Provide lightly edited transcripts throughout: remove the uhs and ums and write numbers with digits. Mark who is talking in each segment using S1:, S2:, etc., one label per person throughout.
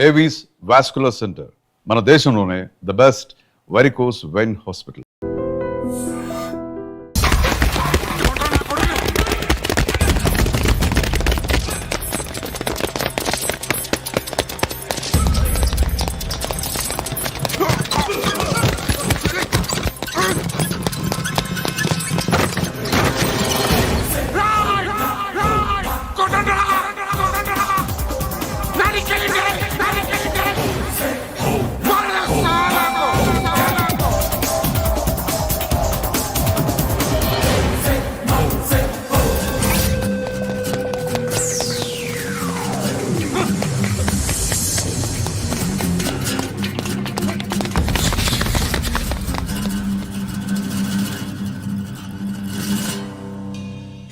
S1: Avis vascular centre మన దేశంలోనే the best varicose vein hospital.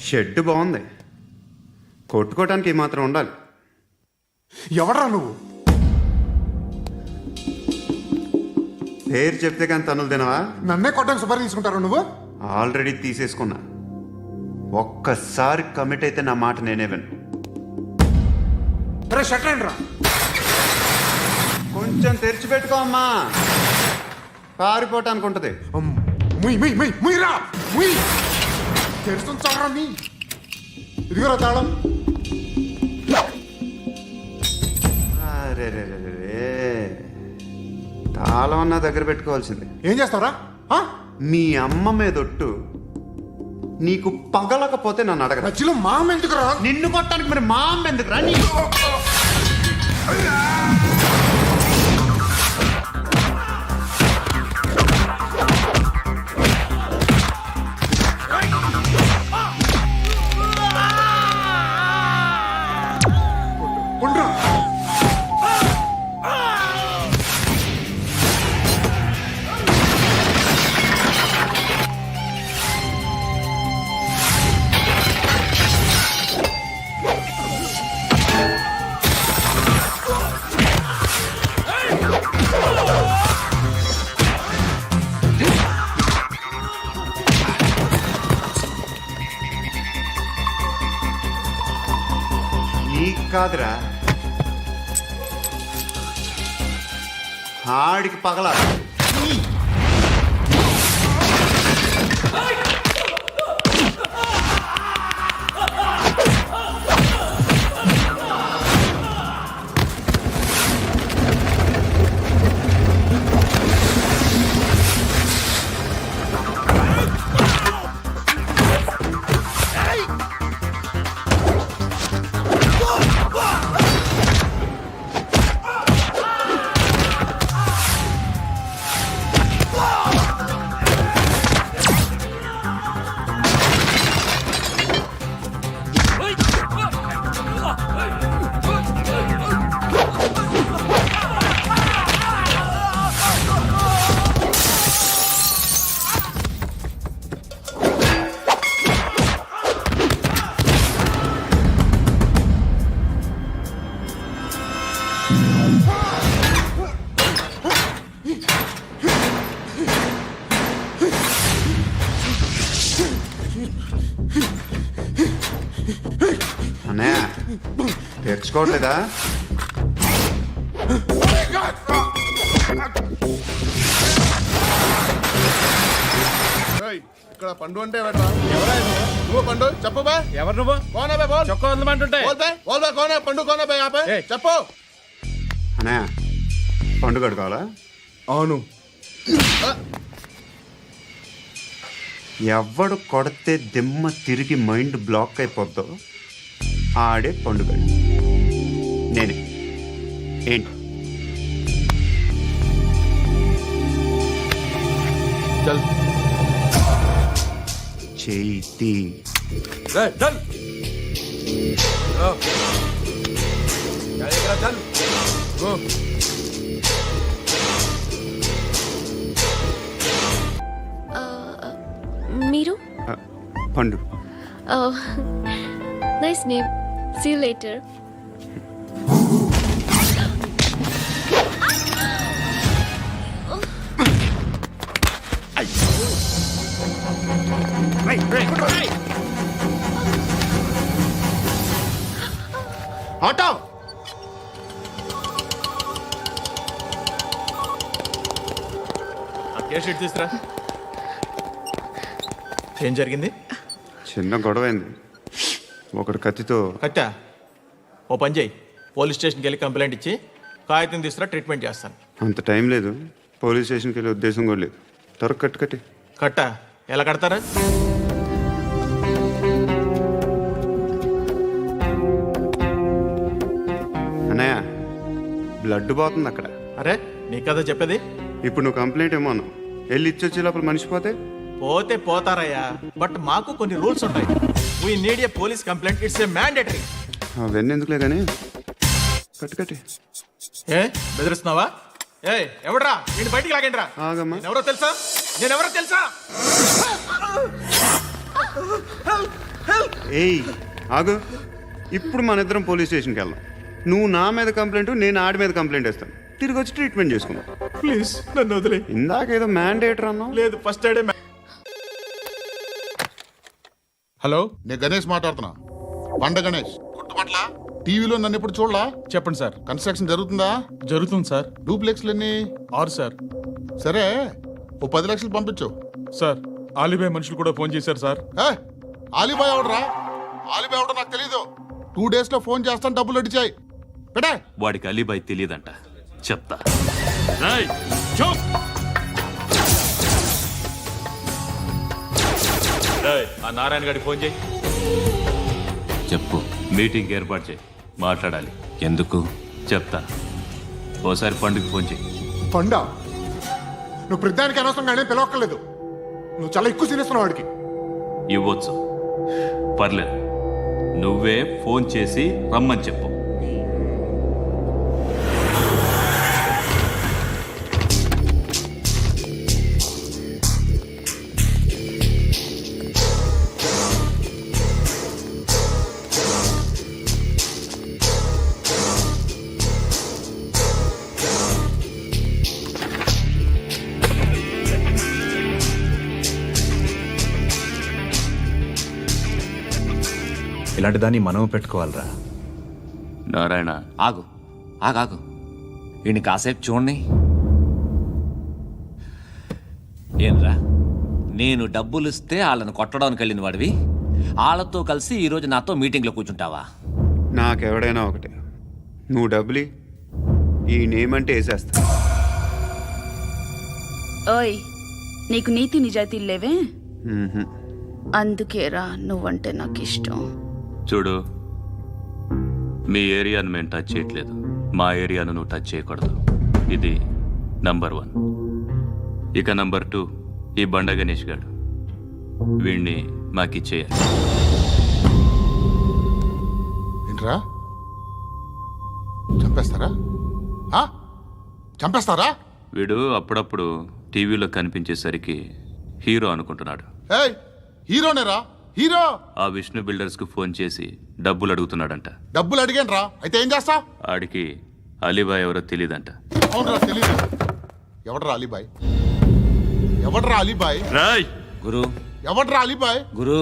S2: Shed బాగుంది, కొట్టుకోవటానికి మాత్రం ఉండాలి.
S3: ఎవడరా నువ్వు?
S2: పేరు చెప్తే కానీ తనులు తినవా?
S3: నన్నే కొట్టడానికి సుపారీ తీసుకుంటారు నువ్వు?
S2: ఆల్రెడీ తీసేసుకున్నా. ఒక్కసారి కమిట్ అయితే నా మాట నేనే విను.
S3: రే షట్ రా,
S2: కొంచెం తెరిచిపెట్టుకో అమ్మా, పారిపోవటానికి ఉంటుంది.
S3: ముయ్యరా ముయ్, తెరుస్తుంది చాలరా మీ. ఇదిగోరా తాళం.
S2: అరే తాళం అన్నా దగ్గర పెట్టుకోవాల్సింది.
S3: ఏం చేస్తావరా?
S2: మీ అమ్మ మీదొట్టు, నీకు పగలకపోతే నన్ను అడగ.
S3: మధ్యలో మా అమ్మ ఎందుకురా?
S2: నిన్ను కొట్టడానికి మరి మా అమ్మ ఎందుకురా? కాదురా, ఆడికి పగల. అన్నయ్య తెచ్చుకోవట్లేదా?
S4: ఇక్కడ పండు అంటే నువ్వు పండు చెప్పు బా.
S5: ఎవరు నువ్వు?
S4: కోనే బే బోల్.
S5: చొక్కా వదలమంటుంటే
S4: కోనే పండు కోనే బే ఆపే చెప్పు.
S2: అన్నయ్య పండు కడుకోవాలా?
S4: అవును.
S2: ఎవడు కొడితే దిమ్మ తిరిగి మైండ్ బ్లాక్ అయిపోద్దో ఆడే పండుగ. నేనే. ఏంటి?
S4: చల్
S2: చేతి
S6: మీరు?
S2: పండు.
S6: Nice name. See you later.
S2: Auto
S5: ఏ షీట్ తీసురా. ఏం జరిగింది?
S2: చిన్న గొడవ అయింది. ఒకడు కత్తితో.
S5: కట్టా, ఓ పని చేయి, పోలీస్ స్టేషన్కి వెళ్ళి కంప్లైంట్ ఇచ్చి కాగితం తీసుకురా, ట్రీట్మెంట్ చేస్తాను.
S2: అంత టైం లేదు, పోలీస్ స్టేషన్కి వెళ్ళే ఉద్దేశం కూడా లేదు. త్వరగా కట్టి
S5: కట్టా, ఎలా కడతారా?
S2: అన్నయ్య, బ్లడ్ పోతుంది అక్కడ.
S5: అరే నీ కదా చెప్పేది.
S2: ఇప్పుడు నువ్వు కంప్లైంట్ ఏమో అన్నావు, వెళ్ళి ఇచ్చొచ్చే లోపల మనిషి పోతే
S5: పోతే పోతారయ్యా, బట్ మాకు కొన్ని రూల్స్ ఉంటాయి. We need a police complaint, it's a mandatory.
S2: అవన్నీ ఎందుకులే కానీ కట్టి
S5: ఏ బెదిరిస్తున్నావా? ఏ ఎవడ్రా నేను బయటికి లాగండి రా.
S2: ఆగమ్మా.
S5: ఎవరో తెలుసా? నేనెవరో తెలుసా?
S2: ఏయ్ ఆగు, ఇప్పుడు మన ఇద్దరం పోలీస్ స్టేషన్కి వెళ్దాం. నువ్వు నా మీద కంప్లైంట్, నేను ఆడి మీద కంప్లైంట్ వేస్తాను. తిరిగి వచ్చి ట్రీట్మెంట్ చేసుకుందాం.
S5: ప్లీజ్ నన్ను వదిలే.
S2: ఇందాకేదో మ్యాండేటర్ అన్నావు.
S5: లేదు, ఫస్ట్ ఎయిడే.
S4: హలో, నేను గణేష్ మాట్లాడుతున్నా. బండ గణేష్ గుర్తుపట్ల. టీవీలో నన్ను ఎప్పుడు చూడలా?
S5: చెప్పండి సార్.
S4: కన్స్ట్రక్షన్ జరుగుతుందా?
S5: జరుగుతుంది సార్.
S4: డూప్లెక్స్లు ఎన్ని?
S5: 6 సార్.
S4: సరే, ఓ 10 లక్షలు పంపించు.
S5: సార్ ఆలిబాయ్ మనుషులు కూడా ఫోన్ చేశారు సార్.
S4: ఏ ఆలిబాయ్ ఎవడరా? ఆలిబాయ్ ఎవడో నాకు తెలీదు. 2 days లో ఫోన్ చేస్తాను, డబ్బులు అడిచాయి పెడే.
S7: వాడికి అలీబాయ్ తెలియదంట, చెప్తా.
S5: ఆ నారాయణ గారికి ఫోన్ చేయి.
S7: చెప్పు. మీటింగ్ ఏర్పాటు చేయి, మాట్లాడాలి. ఎందుకు చెప్తా. ఓసారి పండుగ ఫోన్ చేయి.
S3: పండా, నువ్వు ప్రతిదానికి అనవసరంగానే పిలవక్కర్లేదు. నువ్వు చాలా ఎక్కువ సీనిస్తున్నావు వాడికి.
S7: ఇవ్వచ్చు, పర్లేదు. నువ్వే ఫోన్ చేసి రమ్మని చెప్పు.
S8: ఇలాంటి దాన్ని మనం పెట్టుకోవాలరా.
S7: నారాయణ,
S9: ఆగు ఆగాగు, వీడిని కాసేపు చూడండి. ఏంరా, నేను డబ్బులు ఇస్తే వాళ్ళని కొట్టడానికి వెళ్ళిన వాడివి, వాళ్ళతో కలిసి ఈరోజు నాతో మీటింగ్లో కూర్చుంటావా?
S2: నాకెవడైనా ఒకటే, నువ్వు డబ్బులి, ఈ నేమ్ అంటే వేసేస్తా.
S10: ఓయ్, నీకు నీతి నిజాయితీలు లేవే?
S2: మ్మ్హ.
S10: అందుకేరా నువ్వంటే నాకు ఇష్టం.
S7: చూడు, మీ ఏరియాను మేము టచ్ చేయట్లేదు, మా ఏరియాను నువ్వు టచ్ చేయకూడదు. ఇది నంబర్ 1. ఇక నంబర్ 2, ఈ బండ గణేష్ గారు, వీణ్ణి మాకిచ్చేయాలి.
S4: ఏంట్రా, చంపేస్తారా? చంపేస్తారా?
S7: వీడు అప్పుడప్పుడు టీవీలో కనిపించేసరికి హీరో అనుకుంటున్నాడు.
S4: ఏయ్, హీరోనేరా, హీరో.
S7: ఆ విష్ణు బిల్డర్స్కు ఫోన్ చేసి డబ్బులు అడుగుతున్నాడంట.
S4: డబ్బులు అడిగాను రా, అయితే ఏం చేస్తా?
S7: ఆడికి అలీబాయ్ ఎవరో తెలీదంట.
S4: అవునరా, తెలీదు. ఎవడ్రా అలీబాయ్? ఎవడ్రా అలీబాయ్?
S7: రాయ్
S9: గురు,
S4: ఎవడ్రా అలీబాయ్?
S9: గురు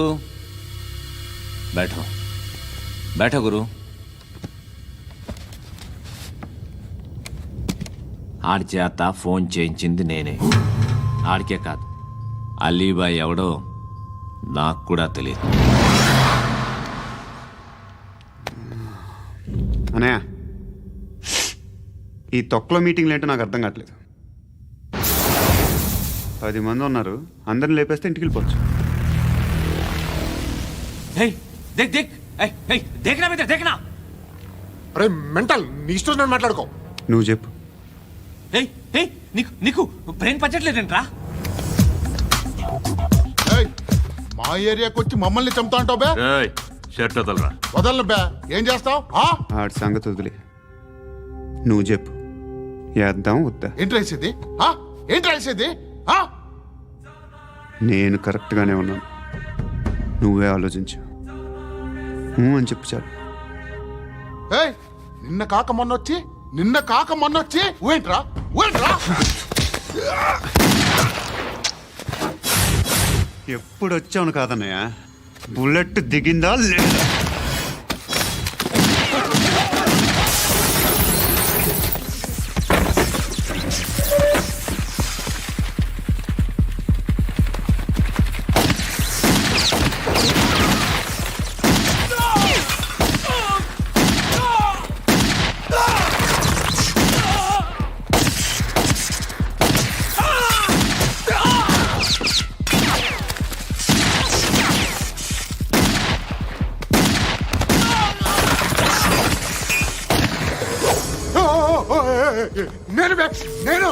S9: బైఠో బైఠో గురు. ఆడి చేత ఫోన్ చేయించింది నేనే. ఆడికే కాదు, అలీబాయ్ ఎవడో నాకు కూడా తెలియదు.
S2: అనయ్య, ఈ తొక్కలో మీటింగ్లు ఏంటో నాకు అర్థం కావట్లేదు. 10 మంది ఉన్నారు, అందరిని లేపేస్తే ఇంటికి వెళ్ళిపోవచ్చు.
S9: దేక్ దేక్, దేకనా మీద దేకనా.
S3: అరే మెంటల్, నీ ఇష్టం నేను మాట్లాడుకో.
S2: నువ్వు చెప్పు.
S9: నీకు నీకు బ్రెయిన్ పచ్చట్లేదంట్రా.
S4: ఏయ్, మా ఏరియాకి వచ్చి మమ్మల్ని చంపుతా అంటావు బే?
S7: రాయ్, షర్ట్ వదలరా.
S4: వదలను బే. ఏం చేస్తావు?
S2: ఆడి సంగతి వదిలే, నువ్వు చెప్పు. వేద్దాం వద్దా?
S4: ఏంటి రాసేది? ఏంటి రాసేది?
S2: నేను కరెక్ట్గానే ఉన్నాను, నువ్వే ఆలోచించు. అని చెప్పు చాలు.
S4: ఏయ్, నిన్న కాక మొన్నొచ్చి ఊయంట్రా.
S2: ఎప్పుడు వచ్చావును కాదన్నయ్య, బుల్లెట్ దిగిందా లేదా?
S3: ఓ, నేను బే, నేను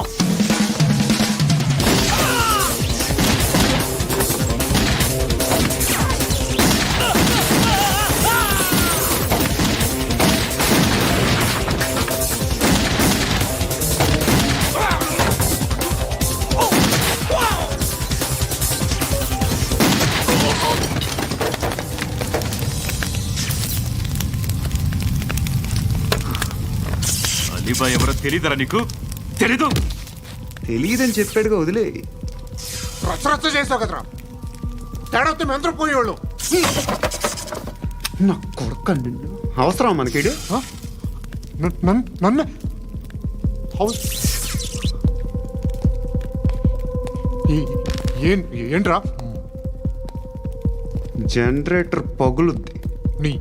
S7: అలీబాయ్ ఎవరో తెలీదరా నీకు? తెలీదు.
S2: తెలియదని చెప్పాడుగా వదిలే.
S3: రచ్చ చేసావు కదరా. తేడా వస్తే మెంతరం పోయేవాళ్ళు.
S2: నా కొడుకు నిన్ను అవసరం మనకిడు.
S3: నన్ను హౌస్ ఏంట్రా
S2: జనరేటర్ పగులుద్ది.
S3: నీ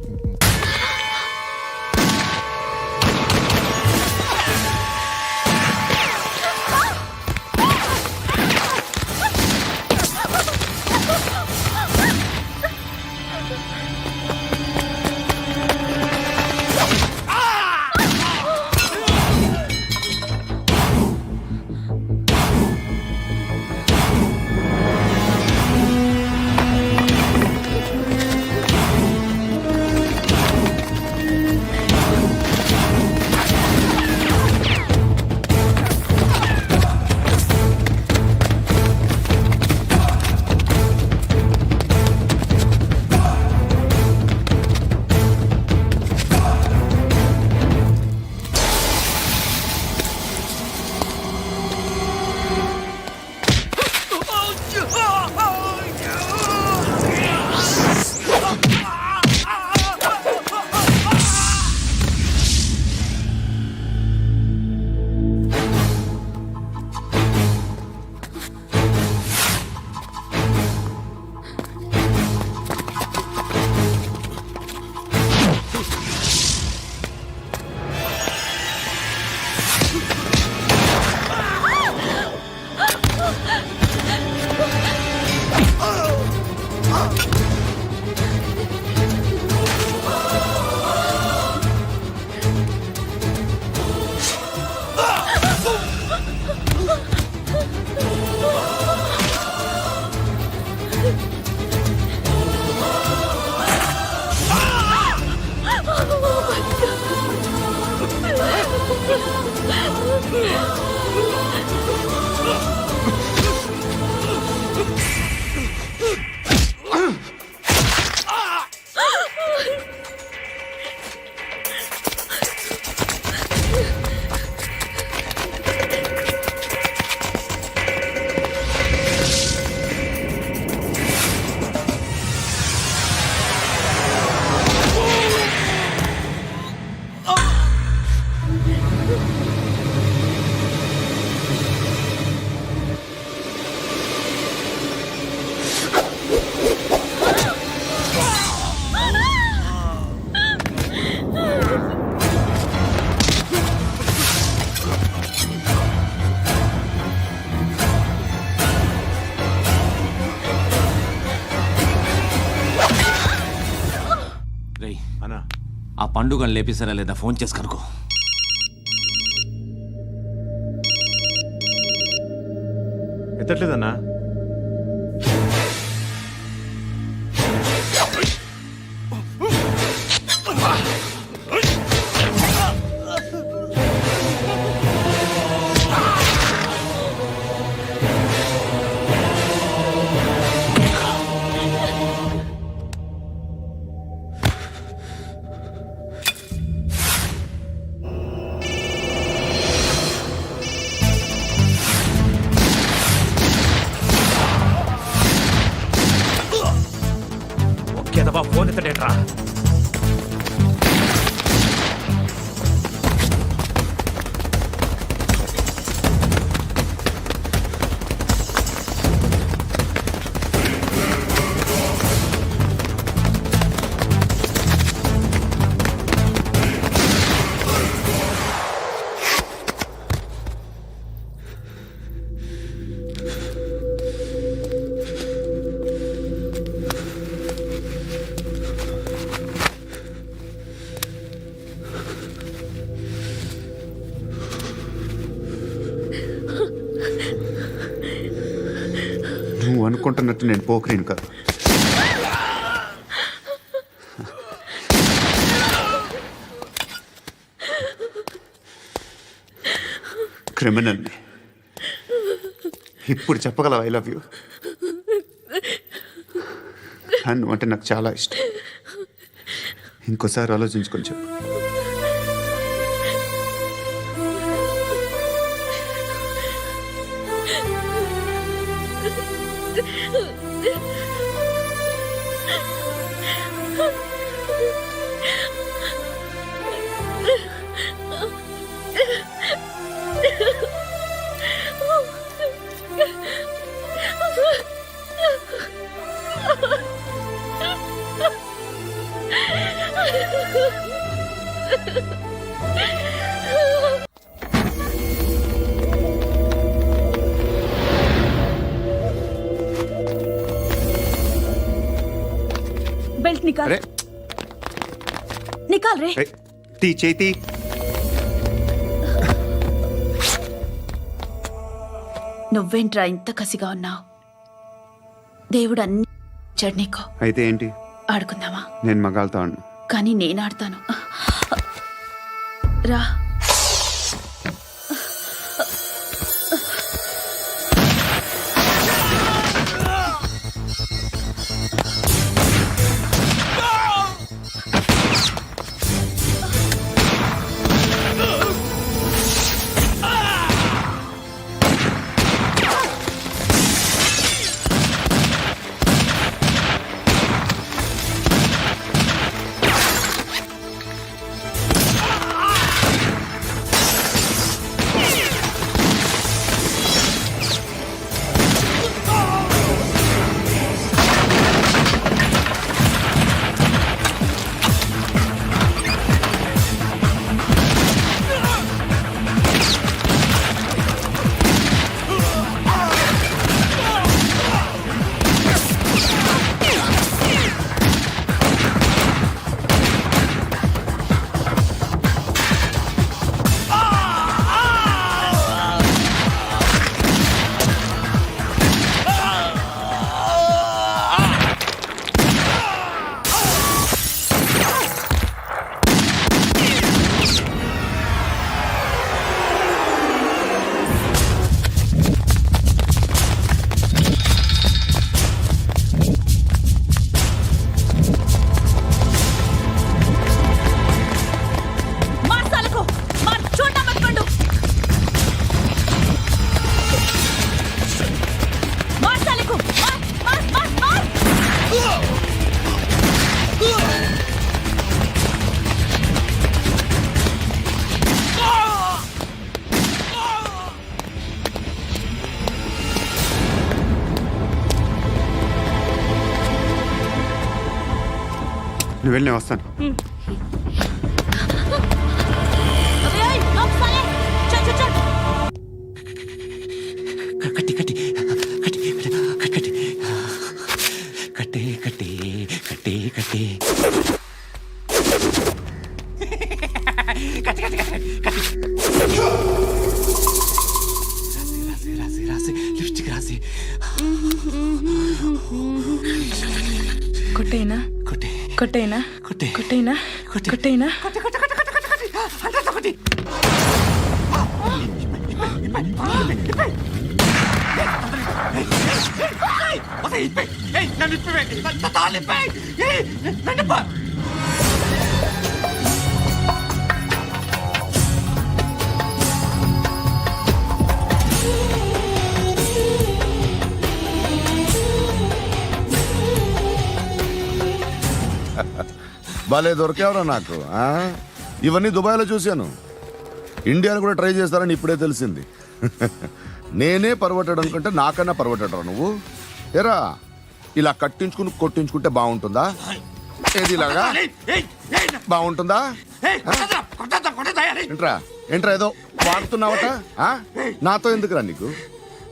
S9: ఆ పండుగను లేపేసారా లేదా ఫోన్ చేసి కనుకో.
S5: ఎత్తట్లేదన్నా. ఫోన్ ఎత్తడేట్రా.
S2: నువ్వు అనుకుంటున్నట్టు నేను పోకరీని కాదు. క్రిమినల్ని. ఇప్పుడు చెప్పగలవు ఐ లవ్ యూ. నువ్వు అంటే నాకు చాలా ఇష్టం. ఇంకోసారి ఆలోచించుకొని చెప్పు.
S10: बेल्ट निकाल
S2: अरे
S10: निकाल रे.
S2: టీ చేతి.
S10: నువ్వేంట్రా ఇంత కసిగా ఉన్నావు? దేవుడు అన్ని ఇచ్చాడు నీకు.
S2: అయితే ఏంటి?
S10: ఆడుకుందామా?
S2: నేను మగాళ్ళతో ఆడను.
S10: కానీ నేను ఆడతాను. రా.
S2: నువ్వు వెళ్ళి నేను వస్తాను.
S9: కట్టి కట్టి కట్టి కట్టి కట్టి కట్టి కట్టి కట్టి రాసి రాసి లిప్స్టిక్ రాసి
S10: కొట్టేనా?
S9: కొట్టి
S10: కొట్టేనా?
S9: కొట్టి
S10: కొట్టేనా?
S9: కొట్టి
S10: కొట్టేనా?
S9: కొట్టి కొట్టి కొట్టి కొట్టి కొట్టి కొట్టి కొట్టి
S4: భలే దొరికేవరా నాకు. ఇవన్నీ దుబాయ్లో చూశాను. ఇండియాలో కూడా ట్రై చేస్తారని ఇప్పుడే తెలిసింది. నేనే పర్వటాడు అనుకుంటే నాకన్నా పర్వటాడరా నువ్వు. ఎరా ఇలా కట్టించుకుని కొట్టించుకుంటే బాగుంటుందా? ఏది ఇలాగా బాగుంటుందా? ఏంట్రా ఏంట్రా ఏదో వాడుతున్నావట? నాతో ఎందుకురా నీకు?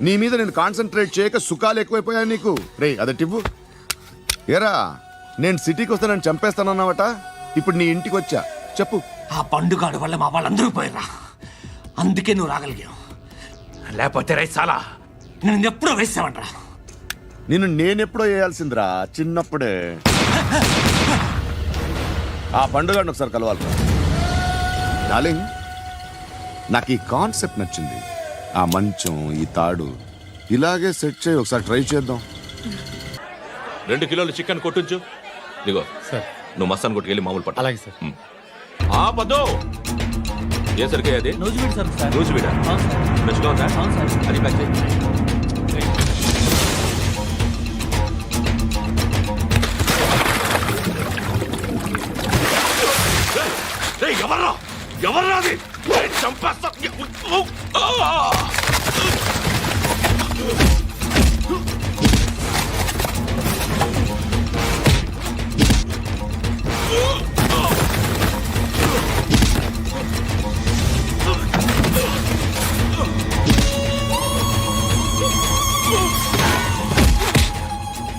S4: నీ మీద నేను కాన్సన్ట్రేట్ చేయక సుఖాలు ఎక్కువైపోయా నీకు. రే అదటివ్వు. ఎరా నేను సిటీకి వస్తే నన్ను చంపేస్తానన్నావట. ఇప్పుడు నీ ఇంటికి వచ్చా. చెప్పు.
S9: ఆ పండుగాడు వల్ల మా వాళ్ళందరూ పోయిరా. అందుకే నువ్వు రాగలిగావు. లేకపోతే రైసాలా నేను ఎప్పుడో వేసామంటరా.
S4: నిన్ను నేనెప్పుడో వేయాల్సిందిరా చిన్నప్పుడే. ఆ పండుగ ఒకసారి కలవాలి డార్లింగ్. నాకు ఈ కాన్సెప్ట్ నచ్చింది. ఆ మంచం, ఈ తాడు ఇలాగే సెట్ చేయి, ఒకసారి ట్రై చేద్దాం.
S11: 2 కిలోలు చికెన్ కొట్టుంచు. ఇదిగో సార్, నువ్వు మస్తాన్ కొట్టుకెళ్ళి మామూలు పట్టు. అలాగే సార్. ఆ పదో ఏ సరికే అది
S5: నూజివీడు సార్.
S11: నూజివీడా? ఫ్రెష్గా ఉందా? అది ప్యాక్ చేయి. ఎవర్రా ఎవర్రా అది? చంపేస్తా.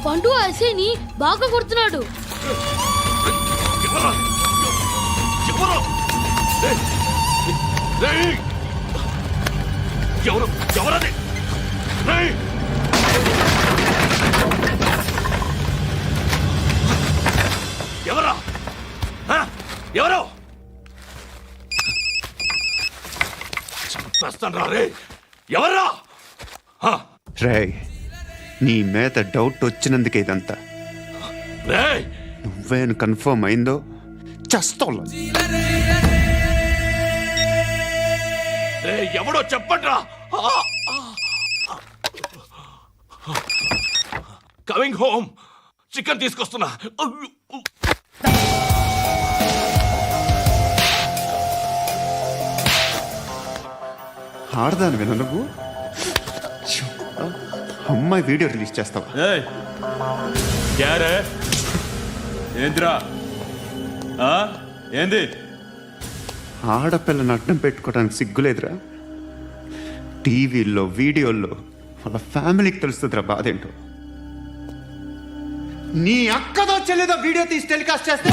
S6: పండు అసేని బాగా కొడుతున్నాడు.
S11: ఎవరు ఎవరది? ఎవరా ఎవరు? చంపేస్తాను రా రే. ఎవర్రా?
S2: రే, నీ మీద డౌట్ వచ్చినందుకే ఇదంతా.
S11: రే
S2: నువ్వేను కన్ఫర్మ్ అయిందో చస్తావు.
S11: ఎవడో చెప్పండ్రా. Coming home. చికెన్ తీసుకొస్తున్నా.
S2: ఆడదాను విన నువ్వు. అమ్మాయి వీడియో రిలీజ్ చేస్తావా?
S8: ఏంద్రా ఏంది?
S2: ఆడపిల్లని అడ్డం పెట్టుకోవడానికి సిగ్గులేదురా? టీవీల్లో వీడియోల్లో వాళ్ళ ఫ్యామిలీకి తెలుస్తుందిరా బాధ ఏంటో. నీ అక్కదో చెల్లిదో వీడియో తీసి టెలికాస్ట్ చేస్తే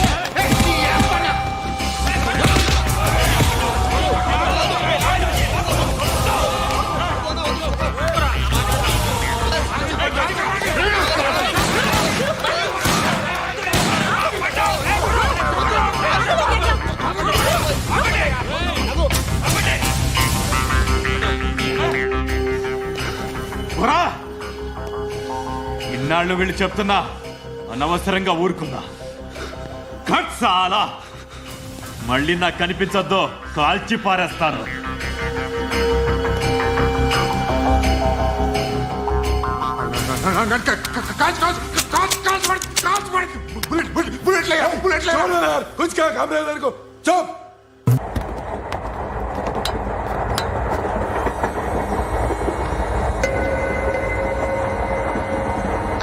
S8: ఇన్నాళ్ళు వీళ్ళు చెప్తున్నా అనవసరంగా ఊరుకున్నా. చాలా మళ్ళీ నాకు కనిపించొద్దు, కాల్చి పారేస్తాను.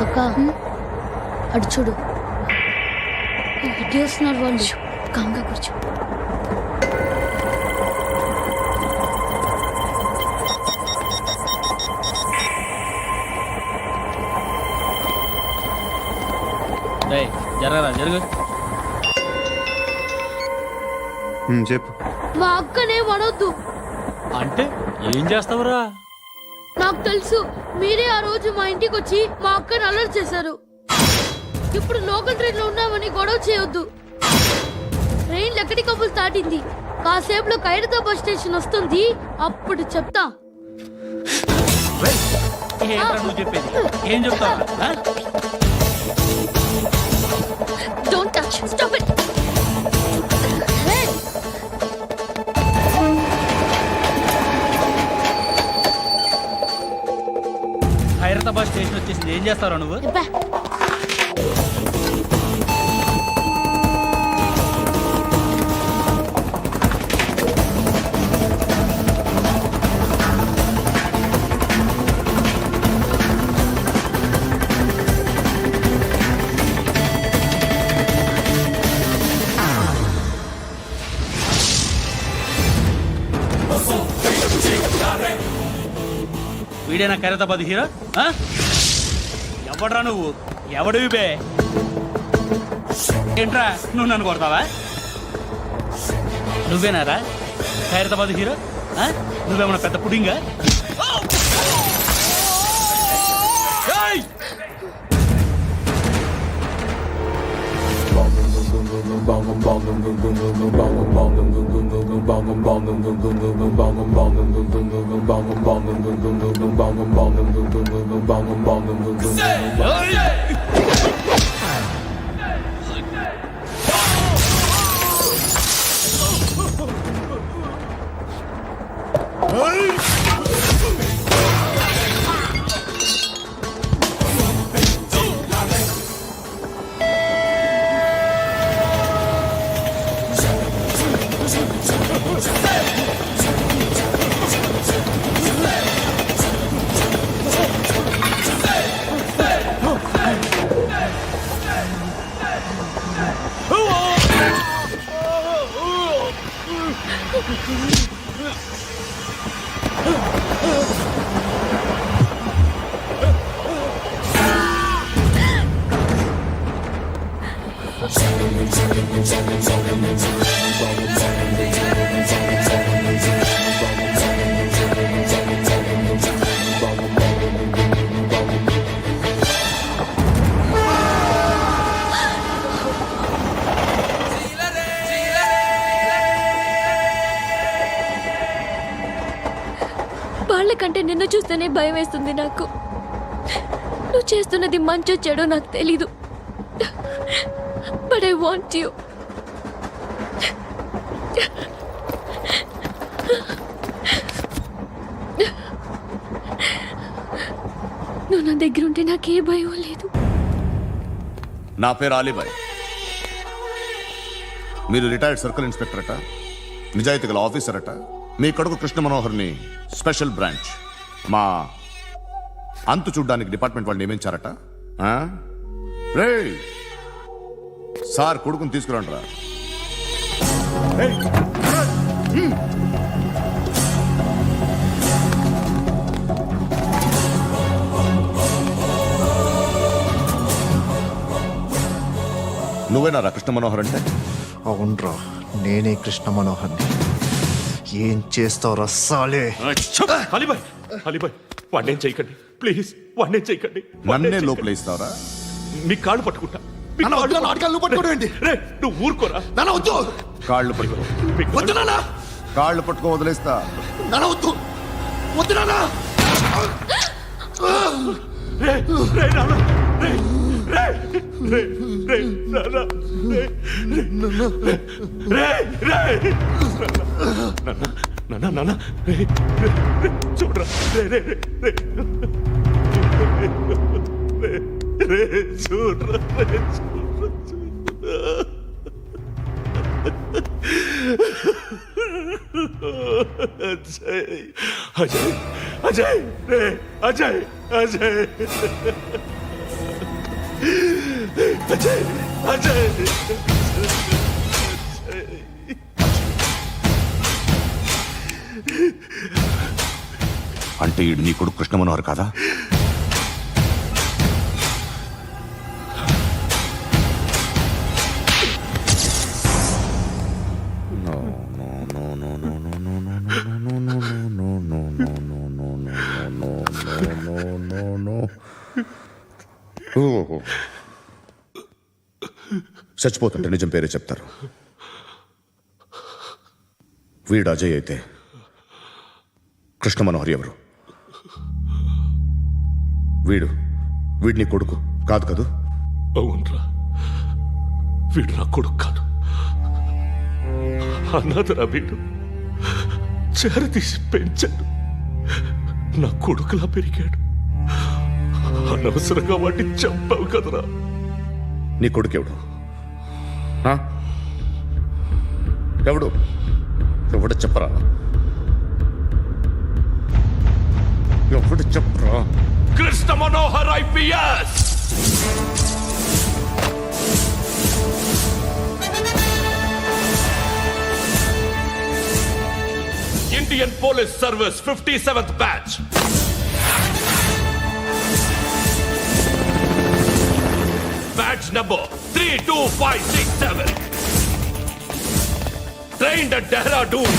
S6: అక్క అటు చూడు, ఇటు వస్తున్నారు వాళ్ళు. కాంగా కూర్చో.
S5: జరగరా జరుగు.
S2: చెప్పు.
S6: మా అక్కనే వడొద్దు.
S5: అంటే ఏం చేస్తావురా?
S6: నాకు తెలుసు, మీరే ఆ రోజు మా ఇంటికి వచ్చి మా అక్కని అలర్ట్ చేశారు. ఇప్పుడు లోకల్ ట్రైన్ లో ఉన్నామని గొడవ చేయొద్దు. ట్రైన్ ఎక్కడి కబుల్ దాటింది. కాసేపులో ఖైరతాబాద్ స్టేషన్ వస్తుంది, అప్పుడు చెప్తా.
S5: నువ్వు చెప్పేది ఏం చెప్తావు?
S6: Don't touch. Stop it. Hey.
S5: Khairatabad station వచ్చేసింది. ఏం చేస్తారా నువ్వు?
S6: Eba.
S5: వీడేనా ఖైరతాబాద్ హీరో? ఎవడ్రా నువ్వు? ఎవడివి బే? ఏంట్రా నువ్వు నన్ను కొడతావా? నువ్వేనారా ఖైరతాబాద్ హీరో? నువ్వేమన్నా పెద్ద పుడింగా?
S6: వాళ్ళకంటే నిన్ను చూస్తేనే భయం వేస్తుంది నాకు. నువ్వు చేస్తున్నది మంచో చెడో నాకు తెలీదు, బట్ ఐ వాంట్ యూ. నువ్వు నా దగ్గర ఉంటే నాకే భయం లేదు.
S4: నా పేరు అలీబాయ్. మీరు రిటైర్డ్ సర్కిల్ ఇన్స్పెక్టర్ అట, నిజాయితీ గల ఆఫీసర్ అట. మీ కొడుకు కృష్ణ మనోహర్ని స్పెషల్ బ్రాంచ్ మా అంతు చూడ్డానికి డిపార్ట్మెంట్ వాళ్ళు నియమించారట. రే సార్ కొడుకుని తీసుకురండిరా. నువ్వేనా కృష్ణ మనోహర్ అంటే?
S3: అవునరా, నేనే కృష్ణ మనోహర్ని. ఏం చేస్తావు రస్సాలే?
S11: అలీబాయ్, అలీబాయ్, వాడినేం చేయకండి ప్లీజ్, వాడినేం చేయకండి.
S4: నన్నే లోపల ఇస్తావరా?
S11: మీ కాళ్ళు పట్టుకుంటా. రే, నువ్వు ఊరుకోరా.
S4: కాళ్ళు పట్టుకో. కాళ్ళు పట్టుకో వదిలేస్తా.
S11: రే, రే, నాన్న, రే, రే, రే, రే, నాన్న, రే, రే, రే, రే, నాన్న, నాన్న, రే, రే, రే, చూడరా, రే, రే, రే, రే, రే, రే, చూడరా, రే, చూడరా, చూడరా. అజయ్, అజయ్, అజయ్, రే, అజయ్, అజయ్, అజయ్, అజయ్.
S4: అంటే ఈడు నీ కొడుకు కృష్ణ మనోహర్ కాదా? చచ్చిపోతుంటే నిజం పేరే చెప్తారు. వీడు అజయ్ అయితే కృష్ణ మనోహర్ ఎవరు? వీడిని కొడుకు కాదు కదూ?
S11: అవునరా, వీడు నా కొడుకు కాదు, అన్నదరా. వీడు చేరతీసి పెంచాడు, నా కొడుకులా పెరిగాడు. అనవసరంగా వాటిని చంపావు కదరా.
S4: నీ కొడుకు ఎవడు? ఎవడు ఎవడు చెప్పరా? ఎవడు చెప్పరా?
S11: Krishna Manohar IPS. Indian Police Service 57th batch. Badge number 32567. Trained at Dehradun.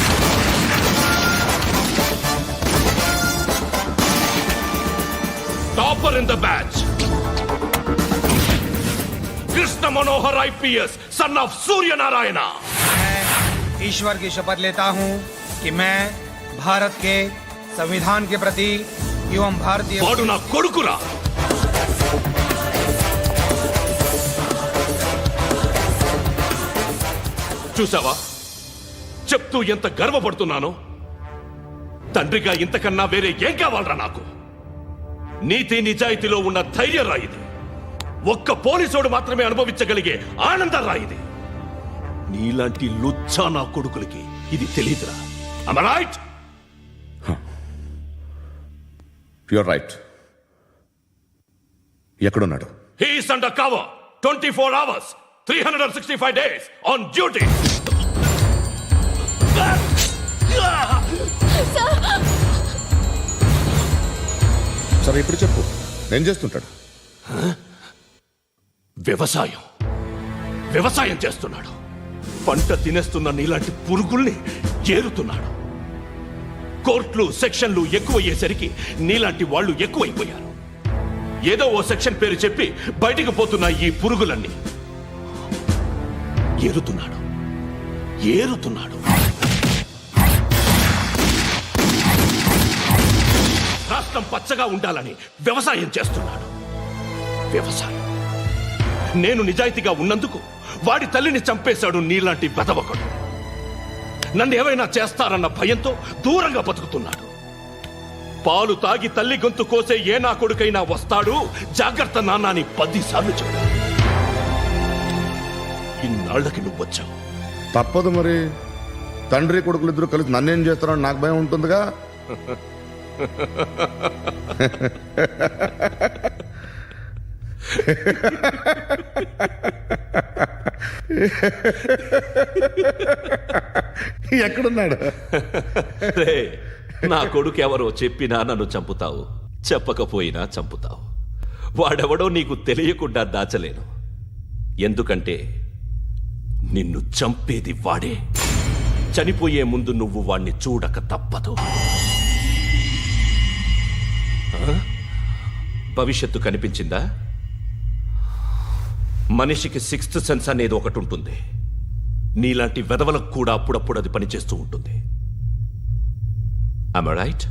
S11: Topper in the batch. Krishna Manohar IPS son of Surya Narayan.
S12: मैं ईश्वर की शपथ लेता हूँ कि मैं भारत के संविधान के प्रति एवं भारतीय
S11: వాడు నా కొడుకురా। చూసావా చెప్తూ ఎంత గర్వపడుతున్నానో। తండ్రిగా ఇంతకన్నా వేరే ఏం కావాలరా నాకు? నీతి నిజాయితీలో ఉన్న ధైర్యం రా ఇది। ఒక్క పోలీసోడు మాత్రమే అనుభవించగలిగే ఆనందం రా ఇది। నీలాంటి లుచ్చా నా కొడుకులకి ఇది తెలియదురా। Am I right?
S4: You're right. ఎక్కడున్నాడు?
S11: He is under cover 24 hours 365 days on duty.
S4: సరే ఇప్పుడు చెప్పు, ఏం చేస్తుంటాడు?
S11: వ్యవసాయం చేస్తున్నాడు। పంట తినేస్తున్న నీలాంటి పురుగుల్ని ఏరుతున్నాడు। కోర్టులు సెక్షన్లు ఎక్కువయ్యేసరికి నీలాంటి వాళ్ళు ఎక్కువైపోయారు। ఏదో ఓ సెక్షన్ పేరు చెప్పి బయటికి పోతున్న ఈ పురుగులన్నీ ఏరుతున్నాడు। రాష్ట్రం పచ్చగా ఉండాలని వ్యవసాయం చేస్తున్నాడు। నేను నిజాయితీగా ఉన్నందుకు వాడి తల్లిని చంపేశాడు నీలాంటి వెధవకుడు। నన్ను ఏమైనా చేస్తారన్న భయంతో దూరంగా బతుకుతున్నాడు। పాలు తాగి తల్లి గొంతు కోసే ఏ నా కొడుకైనా వస్తాడు, జాగ్రత్త నాన్న అని 10 సార్లు చెప్పాడు। ఇన్నాళ్ళకి నువ్వు వచ్చావు।
S4: తప్పదు మరి, తండ్రి కొడుకులు ఇద్దరు కలిసి నన్నేం చేస్తారని నాకు భయం ఉంటుందిగా। ఎక్కడున్నాడు?
S11: రే, నా కొడుకు ఎవరో చెప్పినా నన్ను చంపుతావు, చెప్పకపోయినా చంపుతావు। వాడెవడో నీకు తెలియకుండా దాచలేను, ఎందుకంటే నిన్ను చంపేది వాడే। చనిపోయే ముందు నువ్వు వాణ్ణి చూడక తప్పదు। భవిష్యత్తు కనిపించిందా? మనిషికి 6th సెన్స్ అనేది ఒకటి ఉంటుంది, నీలాంటి వెధవలకు కూడా అప్పుడప్పుడు అది పనిచేస్తూ ఉంటుంది। Am I right?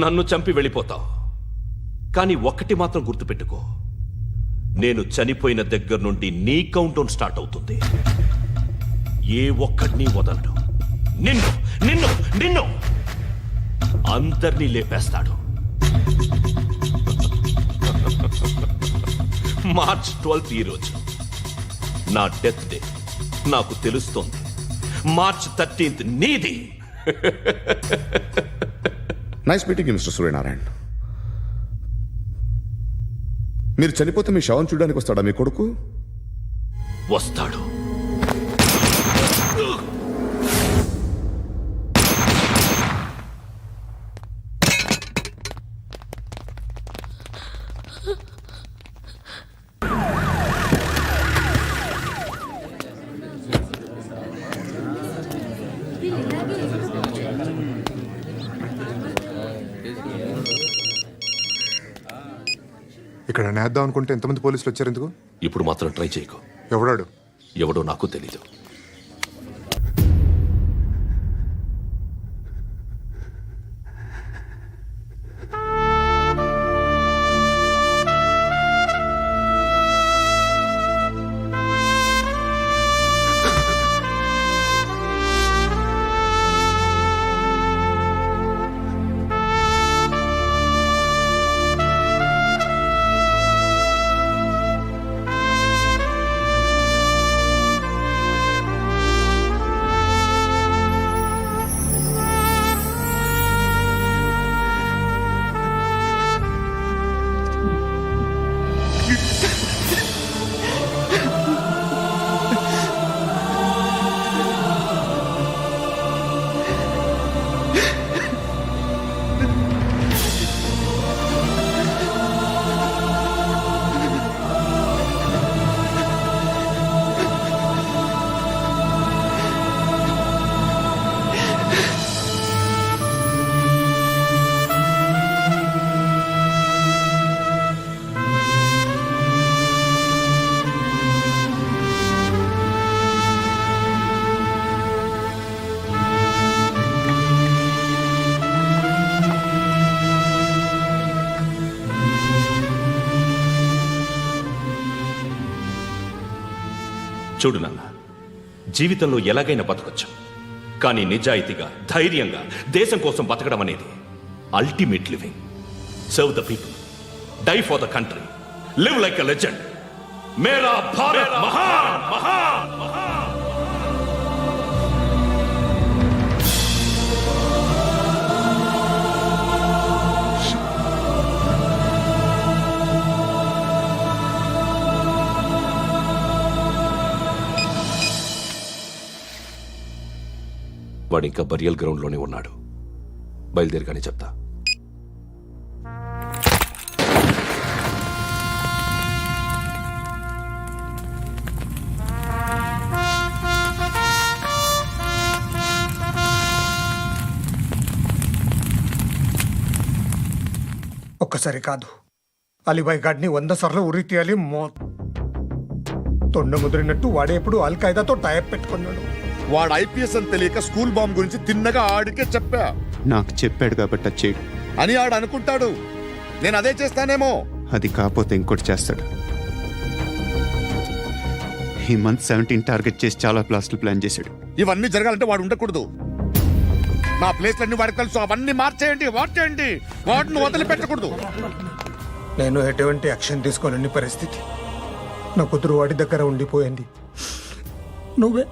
S11: నన్ను చంపి వెళ్ళిపోతావు, కానీ ఒక్కటి మాత్రం గుర్తుపెట్టుకో, నేను చనిపోయిన దగ్గర నుండి నీ కౌంటౌన్ స్టార్ట్ అవుతుంది। ఏ ఒక్కడిని వదలడు, నిన్ను అందరినీ లేపేస్తాడు। మార్చ్ 12th ఈ రోజు నా డెత్ డే, నాకు తెలుస్తోంది। మార్చ్ 13th నీది।
S4: Nice meeting mister Suryanarayan. మీరు చనిపోతే మీ శవం చూడడానికి వస్తాడా మీ కొడుకు?
S11: వస్తాడు।
S3: ఇక్కడ నేద్దాం అనుకుంటే ఎంతమంది పోలీసులు వచ్చారు ఎందుకు?
S11: ఇప్పుడు మాత్రం ట్రై చేయకు।
S3: ఎవడాడు?
S11: ఎవడో నాకు తెలీదు। చూడు నాన్న, జీవితంలో ఎలాగైనా బతకొచ్చు, కానీ నిజాయితీగా ధైర్యంగా దేశం కోసం బతకడం అనేది ultimate living. Serve the people, die for the country, live like a legend. మేరా భారత్ మహాన్ మహాన్ మహాన్. వాడు ఇంకా బరియల్ గ్రౌండ్లోనే ఉన్నాడు. బయలుదేరగానే చెప్తా.
S12: ఒక్కసారి కాదు, అలీబాయ్ గాడిని 100 సార్లు ఉరి తీయాలి. తొండ ముదిరినట్టు వాడే ఎప్పుడు అల్ ఖైదాతో టైప్ పెట్టుకున్నాడు.
S4: వాడు ఐపీఎస్ అని తెలియక స్కూల్ బాంబ్ గురించి తిన్నగా ఆడికే చెప్పా.
S2: నాకు చెప్పాడు కాబట్టి అది చేయడు
S4: అని ఆడు అనుకుంటాడు. నేను అదే చేస్తానేమో.
S2: అది కాకపోతే ఇంకోటి చేస్తాడు. ఈ మంత్ 17 టార్గెట్ చేసి చాలా ప్లాస్టులు ప్లాన్ చేశాడు.
S4: ఇవన్నీ జరగాలంటే వాడు ఉండకూడదు. నా ప్లేస్లన్నీ వాడికి తెలుసు. అవన్నీ మార్చేయండి, వార్చేయండి. వాటిని వదిలిపెట్టకూడదు.
S12: నేను ఎటువంటి యాక్షన్ తీసుకోలేని పరిస్థితి. నా కూతురు వాడి దగ్గర ఉండిపోయింది. నువ్వే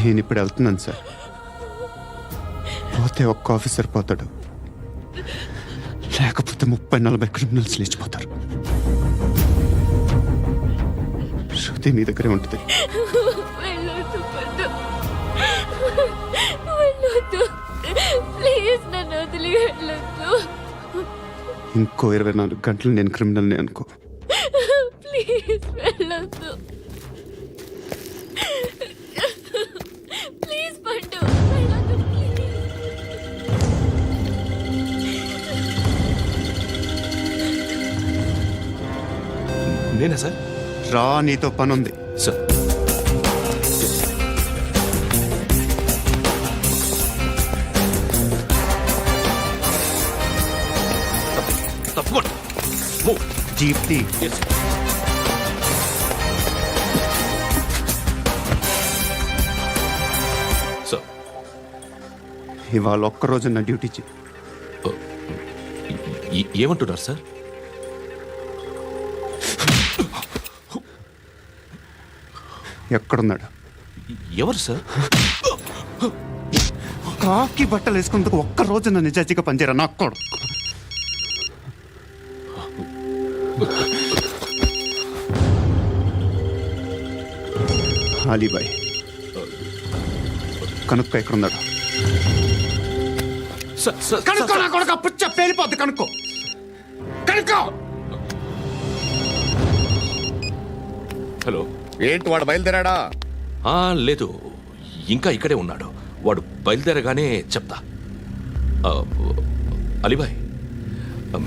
S2: నేను ఇప్పుడు వెళ్తున్నాను సార్. పోతే ఒక్క ఆఫీసర్ పోతాడు, లేకపోతే 30-40 క్రిమినల్స్ లేచిపోతారు. శృతి మీ దగ్గరే ఉంటుంది. ఇంకో 24 గంటలు నేను క్రిమినల్ని అనుకో.
S6: ప్లీజ్ వెళ్ళొద్దు. ప్లీజ్ పండు వెళ్ళొద్దు.
S11: నేనా సార్?
S2: రా, నీతో పనుంది.
S11: సార్, తప్పకుండా.
S2: జీప్తి
S11: సార్,
S2: ఇవాళ ఒక్కరోజు నా డ్యూటీ చేయి.
S11: ఏమంటున్నారు సార్?
S2: ఎక్కడున్నాడు?
S11: ఎవరు సార్?
S2: కాకి బట్టలు వేసుకున్నందుకు ఒక్కరోజు నా నిజాజీగా పనిచేయరా నా కొడుకు. అలీబాయ్ కనుక్కో ఎక్కడున్నాడు.
S12: కనుక్కో నా కొడుకు. పుచ్చ పేలిపోద్ది. కనుక్కో కనుక్కో.
S11: హలో,
S4: ఏంటి వాడు బయలుదేరాడా?
S11: లేదు, ఇంకా ఇక్కడే ఉన్నాడు. వాడు బయలుదేరగానే చెప్తా. అలీబాయ్,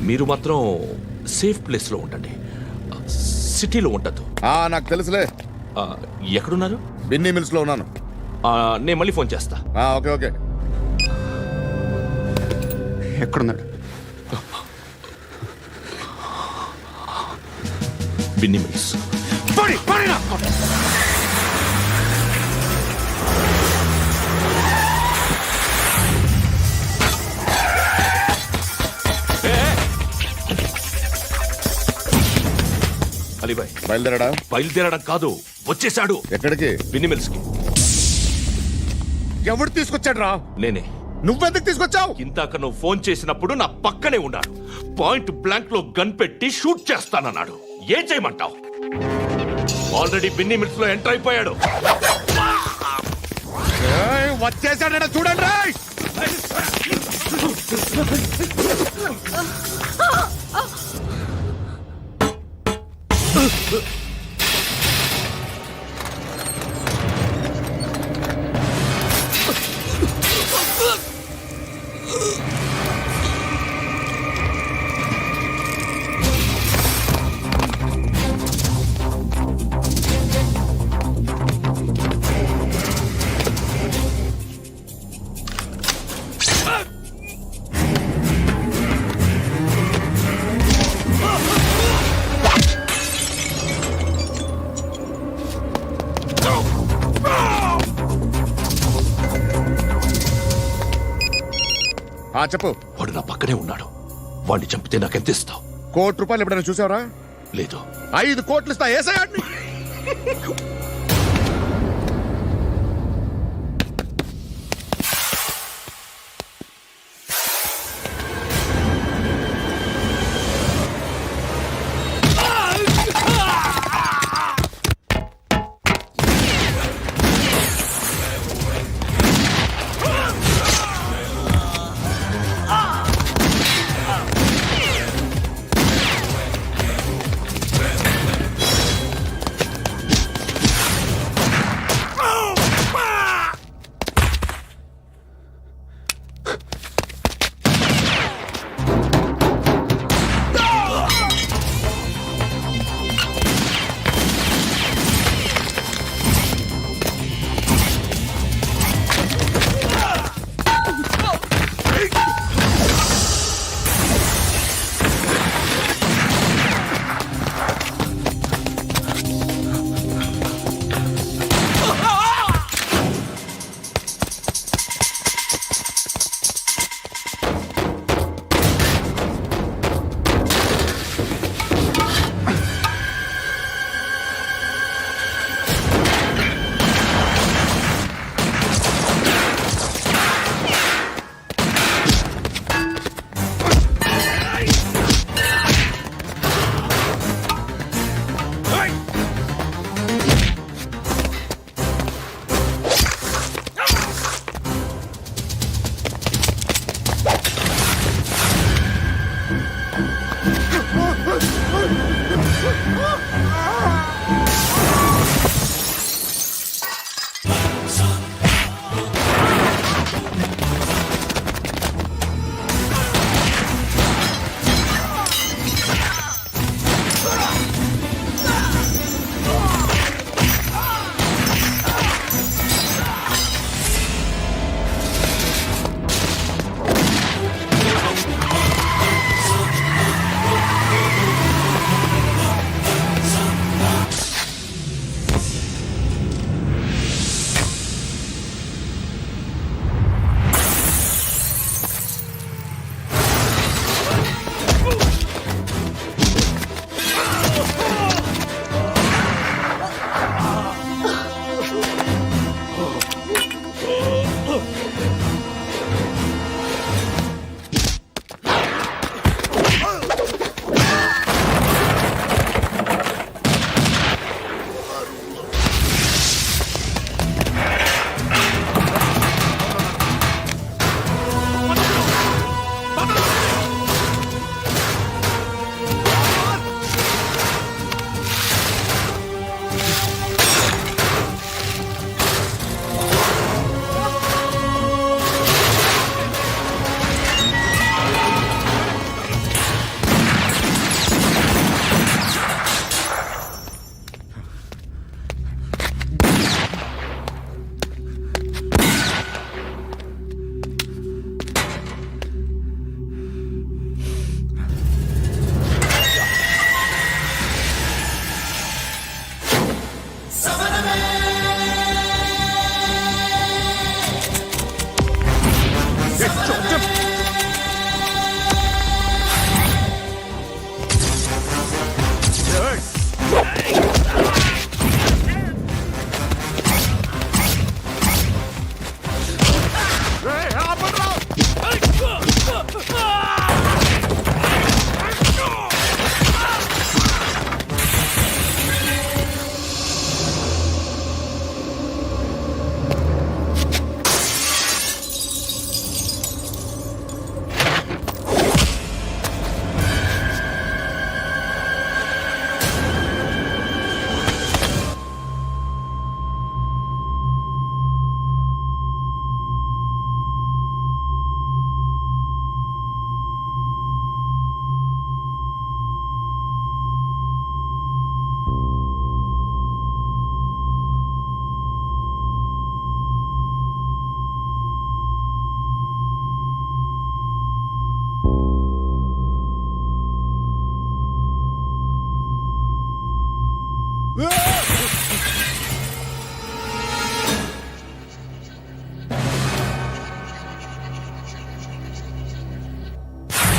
S11: మీరు మాత్రం సేఫ్ ప్లేస్లో ఉండండి, సిటీలో ఉండద్దు.
S4: నాకు తెలుసులే.
S11: ఎక్కడున్నారు?
S4: బిన్నీ మిల్స్ లో ఉన్నాను.
S11: నేను మళ్ళీ ఫోన్ చేస్తా.
S4: Okay okay.
S2: ఎక్కడున్నాడు?
S11: బిన్నీ మిల్స్. అలీబాయ్
S4: బయలుదేరాడా?
S11: బయలుదేరడం కాదు, వచ్చేసాడు.
S4: ఎక్కడికి?
S11: బిన్నీ మిల్స్ కి.
S4: ఎవడు తీసుకొచ్చాడు రా?
S11: నేనే.
S4: నువ్వెందుకు తీసుకొచ్చావు?
S11: ఇందాక నువ్వు ఫోన్ చేసినప్పుడు నా పక్కనే ఉన్నాడు. పాయింట్ బ్లాంక్ లో గన్ పెట్టి షూట్ చేస్తానన్నాడు. ఏం చేయమంటావు? ఆల్రెడీ బిన్నీ మిల్స్ లో ఎంటర్ అయిపోయాడు.
S4: వచ్చేసాడ చూడండి రా. చెప్పు.
S11: వాడు నా పక్కనే ఉన్నాడు. వాడిని చంపితే నాకెంత ఇస్తావు?
S4: ₹1 ఎప్పుడైనా చూసావరా?
S11: లేదు.
S4: 5 కోట్లు ఇస్తా. ఏసయాడిని.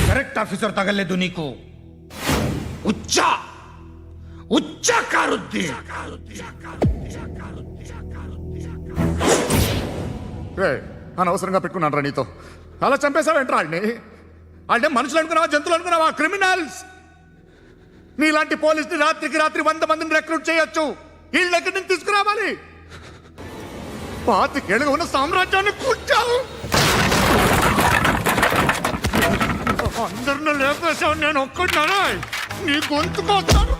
S12: కరెక్ట్ ఆఫీసర్ తగలేదు నీకు ఉచ్చ కారుద్ది
S3: అనవసరంగా పెట్టుకున్నాను రా నీతో అలా చంపేశావేంట్రా వాళ్ళని వాళ్ళే మనుషులు అనుకున్నావా జంతువులు అనుకున్నావా క్రిమినల్స్ నీలాంటి పోలీసుని రాత్రికి రాత్రి 100 మందిని రిక్రూట్ చేయొచ్చు వీళ్ళు ఎక్కడి నుంచి తీసుకురావాలి 25 ఏళ్ళుగా ఉన్న సామ్రాజ్యాన్ని కూర్చావు అందరిని లేపేశావు నేను ఒక్కడినానా నీ గొంతుకొస్తాను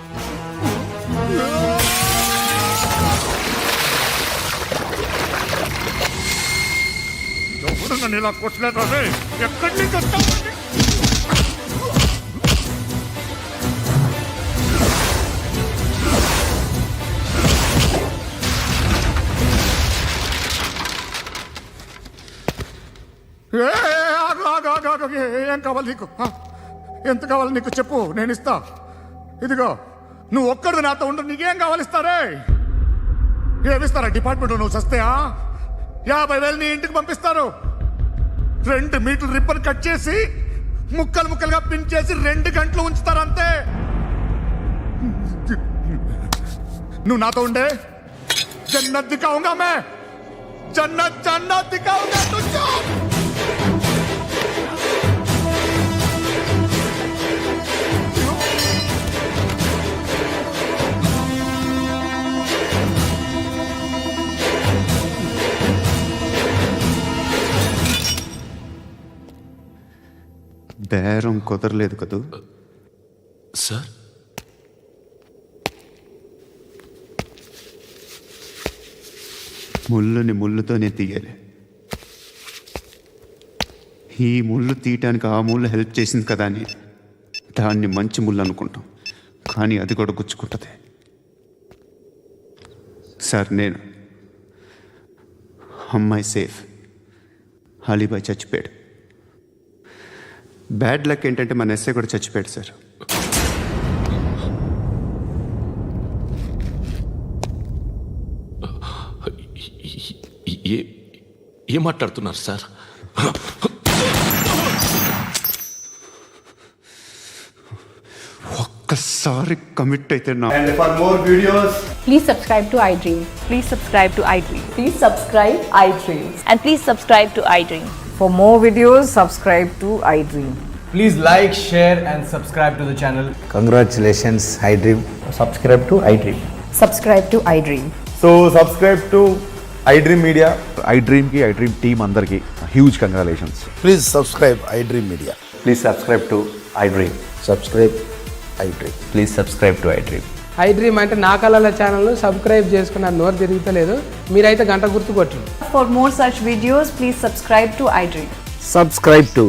S3: ఎవరు నన్ను ఇలా కొట్టలేదు రే ఎక్కడి నుంచి వస్తావు ఏం కావాలి నీకు ఎంత కావాలి నీకు చెప్పు నేను ఇస్తా ఇదిగో నువ్వు ఒక్కడు నాతో ఉండు నీకేం కావాలి ఇస్తారే ఏమిస్తారా డిపార్ట్మెంట్ నువ్వు చస్తేయా 50,000 నీ ఇంటికి పంపిస్తారు 2 మీటర్ల రిబ్బన్ కట్ చేసి ముక్కలుగా పిన్ చేసి 2 గంటలు ఉంచుతారు అంతే నువ్వు నాతో ఉండే జన్నత్ దిఖాऊंगा मैं जन्नत दिखाऊंगा तुझको
S2: బేరం కుదరలేదు కదూ
S11: సార్
S2: ముళ్ళుని ముళ్ళుతోనే తీయాలి ఈ ముళ్ళు తీయటానికి ఆ ముళ్ళు హెల్ప్ చేసింది కదా అని దాన్ని మంచి ముళ్ళు అనుకుంటాం కానీ అది కూడా గుచ్చుకుంటుంది సార్ నేను అమ్మాయి సేఫ్ అలీబాయ్ చచ్చిపోయాడు బ్యాడ్ లక్ ఏంటంటే మన ఎస్ఐ కూడా చచ్చిపోయాడు సార్
S11: ఏం మాట్లాడుతున్నారు సార్
S2: ఒక్కసారి కమిట్ అయితే నా
S10: please subscribe to iDream.
S6: Please subscribe to iDream.
S10: Please subscribe iDream.
S6: And please subscribe to iDream.
S12: For more videos, subscribe to iDream. Please like, share, and subscribe to the channel.
S13: Congratulations, iDream. Subscribe to iDream.
S10: Subscribe to iDream.
S13: So, subscribe to iDream Media. iDream ki iDream team andarki huge congratulations.
S4: Please subscribe iDream Media.
S13: Please subscribe to iDream.
S4: Subscribe iDream.
S13: Please subscribe to iDream.
S12: iDream అంటే నా కళల ఛానల్ను subscribe చేసుకున్న నోరు తిరుగుతలేదు మీరైతే గంట గుర్తు కొట్టండి.
S10: For more such videos, please subscribe to iDream.
S13: Subscribe to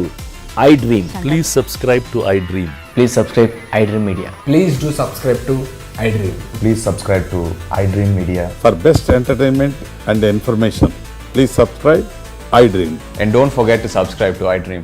S13: iDream.
S11: Please subscribe to I dream
S13: Please subscribe iDream Media.
S12: Please do subscribe to iDream.
S13: Please subscribe to iDream Media.
S1: For best entertainment and information, please subscribe iDream.
S13: And don't forget to subscribe to iDream.